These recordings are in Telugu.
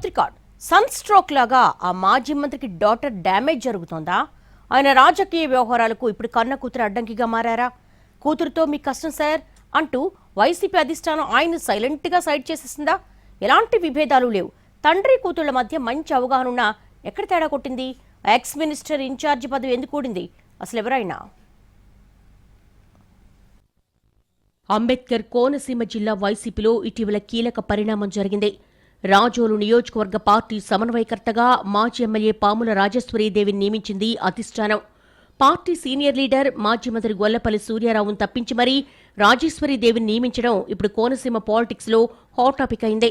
రికార్డ్. సన్ స్ట్రోక్ లాగా ఆ మాజీ మంత్రికి డాటర్ డ్యామేజ్ జరుగుతోందా? ఆయన రాజకీయ వ్యవహారాలకు ఇప్పుడు కన్న కూతురు అడ్డంకిగా మారారా? కూతురుతో మీ కష్టం సార్ అంటూ వైసీపీ అధిష్టానం ఆయన సైలెంట్గా సైడ్ చేసేసిందా? ఎలాంటి విభేదాలు లేవు. తండ్రి కూతుళ్ల మధ్య మంచి అవగాహన ఉన్నా ఎక్కడ తేడా కొట్టింది? ఎక్స్ మినిస్టర్ ఇన్ఛార్జి పదవి ఎందుకు కూడింది? అసలు ఎవరైనా? అంబేద్కర్ కోనసీమ జిల్లా వైసీపీలో ఇటీవల కీలక పరిణామం జరిగింది. రాజోలు నియోజకవర్గ పార్టీ సమన్వయకర్తగా మాజీ ఎమ్మెల్యే పాముల రాజేశ్వరీదేవిని నియమించింది అధిష్టానం. పార్టీ సీనియర్ లీడర్ మాజీ మంత్రి గొల్లపల్లి సూర్యారావును తప్పించి మరీ రాజేశ్వరీదేవిని నియమించడం ఇప్పుడు కోనసీమ పాలిటిక్స్లో హాట్ టాపిక్ అయింది.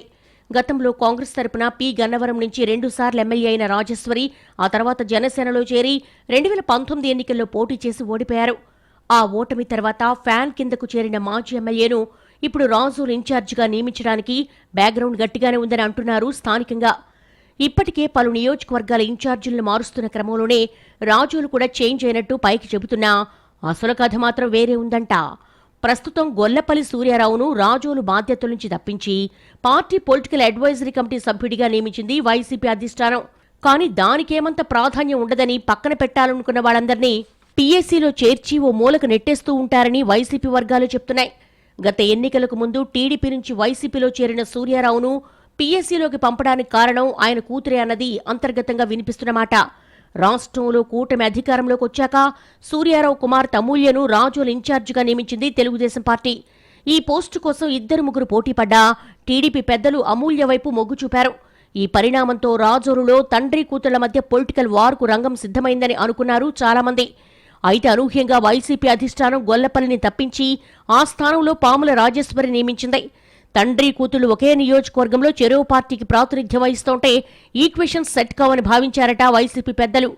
గతంలో కాంగ్రెస్ తరపున పి గన్నవరం నుంచి 2 సార్లు ఎమ్మెల్యే అయిన రాజేశ్వరి ఆ తర్వాత జనసేనలో చేరి 2019 ఎన్నికల్లో పోటీ చేసి ఓడిపోయారు. ఆ ఓటమి తర్వాత ఫ్యాన్ కిందకు చేరిన మాజీ ఎమ్మెల్యేను ఇప్పుడు రాజోలు ఇన్ఛార్జిగా నియమించడానికి బ్యాక్గ్రౌండ్ గట్టిగానే ఉందని అంటున్నారు స్థానికంగా. ఇప్పటికే పలు నియోజకవర్గాల ఇన్ఛార్జీలను మారుస్తున్న క్రమంలోనే రాజోలు కూడా చేంజ్ అయినట్టు పైకి చెబుతున్నా అసలు కథ మాత్రం వేరే ఉందంట. ప్రస్తుతం గొల్లపల్లి సూర్యారావును రాజోలు బాధ్యతల నుంచి తప్పించి పార్టీ పొలిటికల్ అడ్వైజరీ కమిటీ సభ్యుడిగా నియమించింది వైసీపీ అధిష్టానం. కానీ దానికేమంత ప్రాధాన్యం ఉండదని పక్కన పెట్టాలనుకున్న వాళ్ళందరినీ పీఏసీలో చేర్చి ఓ మూలకు నెట్టేస్తూ ఉంటారని వైసీపీ వర్గాలు చెప్తున్నాయి. గత ఎన్నికలకు ముందు టీడీపీ నుంచి వైసీపీలో చేరిన సూర్యారావును పీఏసీలోకి పంపడానికి కారణం ఆయన కూతురే అన్నది అంతర్గతంగా వినిపిస్తున్నమాట. రాష్ట్రంలో కూటమి అధికారంలోకి వచ్చాక సూర్యారావు కుమార్తె అమూల్యను రాజోలు ఇన్ఛార్జిగా నియమించింది తెలుగుదేశం పార్టీ. ఈ పోస్టు కోసం 2-3 పోటీపడ్డా టీడీపీ పెద్దలు అమూల్య వైపు మొగ్గు చూపారు. ఈ పరిణామంతో రాజోలులో తండ్రి కూతుళ్ల మధ్య పొలిటికల్ వార్కు రంగం సిద్ధమైందని అనుకున్నారు చాలామంది. అయితే అనూహ్యంగా వైసీపీ అధిష్టానం గొల్లపల్లిని తప్పించి ఆ స్థానంలో పాముల రాజేశ్వరి నియమించింది. తండ్రి కూతుళ్లు ఒకే నియోజకవర్గంలో చెరో పార్టీకి ప్రాతినిధ్యం వహిస్తుంటే ఈక్వేషన్స్ సెట్ కావని భావించారట వైసీపీ పెద్దలు.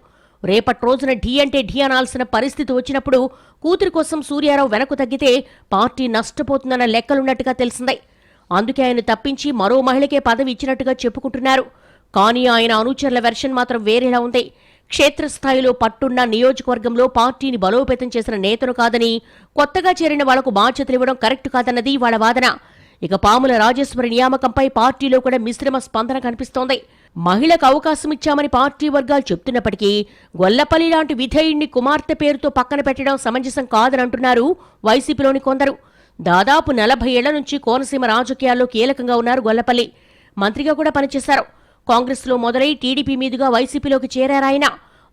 రేపటి రోజున ఢీ అంటే ఢీ అనాల్సిన పరిస్థితి వచ్చినప్పుడు కూతురి కోసం సూర్యారావు వెనక్కు తగ్గితే పార్టీ నష్టపోతుందన్న లెక్కలున్నట్టుగా తెలిసిందే. అందుకే ఆయన తప్పించి మరో మహిళకే పదవి ఇచ్చినట్టుగా చెప్పుకుంటున్నారు. కానీ ఆయన అనుచరుల వెర్షన్ మాత్రం వేరేలా ఉంది. క్షేత్రస్థాయిలో పట్టున్న నియోజకవర్గంలో పార్టీని బలోపేతం చేసిన నేతను కాదని కొత్తగా చేరిన వాళ్లకు బాధ్యతలు ఇవ్వడం కరెక్ట్ కాదన్నది వాళ్ళ వాదన. ఇక పాముల రాజేశ్వరి నియామకంపై పార్టీలో కూడా మిశ్రమ స్పందన కనిపిస్తోంది. మహిళకు అవకాశం ఇచ్చామని పార్టీ వర్గాలు చెప్తున్నప్పటికీ గొల్లపల్లి లాంటి విధేయుణ్ణి కుమార్తె పేరుతో పక్కన పెట్టడం సమంజసం కాదని అంటున్నారు వైసీపీలోని కొందరు. దాదాపు 40 ఏళ్ల నుంచి కోనసీమ రాజకీయాల్లో కీలకంగా ఉన్నారు గొల్లపల్లి. మంత్రిగా కూడా పనిచేశారు. కాంగ్రెస్లో మొదలై టీడీపీ మీదుగా వైసీపీలోకి చేరారాయన.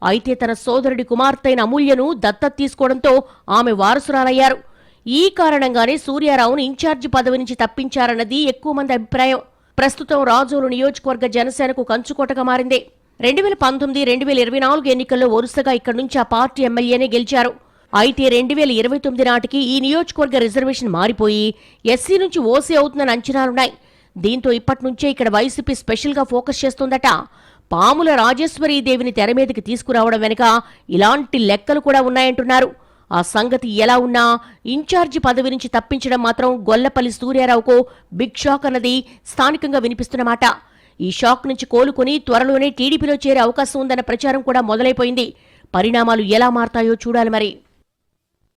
అయితే తన సోదరుడి కుమార్తె అయిన అమూల్యను దత్తత తీసుకోవడంతో ఆమె వారసురాలయ్యారు. ఈ కారణంగానే సూర్యారావును ఇన్ఛార్జి పదవి నుంచి తప్పించారన్నది ఎక్కువ మంది అభిప్రాయం. ప్రస్తుతం రాజోలు నియోజకవర్గ జనసేనకు కంచుకోటగా మారింది. 2019, 2024 ఎన్నికల్లో వరుసగా ఇక్కడి నుంచి ఆ పార్టీ ఎమ్మెల్యేనే గెలిచారు. అయితే 2029 నాటికి ఈ నియోజకవర్గ రిజర్వేషన్ మారిపోయి ఎస్సీ నుంచి ఓసీ అవుతుందని అంచనాలున్నాయి. దీంతో ఇప్పటి నుంచే ఇక్కడ వైసీపీ స్పెషల్గా ఫోకస్ చేస్తోందట. పాముల రాజేశ్వరీదేవిని తెరమీదకి తీసుకురావడం వెనుక ఇలాంటి లెక్కలు కూడా ఉన్నాయంటున్నారు. ఆ సంగతి ఎలా ఉన్నా ఇన్ఛార్జి పదవి నుంచి తప్పించడం మాత్రం గొల్లపల్లి సూర్యారావుకు బిగ్ షాక్ అన్నది స్థానికంగా వినిపిస్తున్నమాట. ఈ షాక్ నుంచి కోలుకుని త్వరలోనే టీడీపీలో చేరే అవకాశం ఉందన్న ప్రచారం కూడా మొదలైపోయింది. పరిణామాలు ఎలా మారతాయో చూడాలి మరి.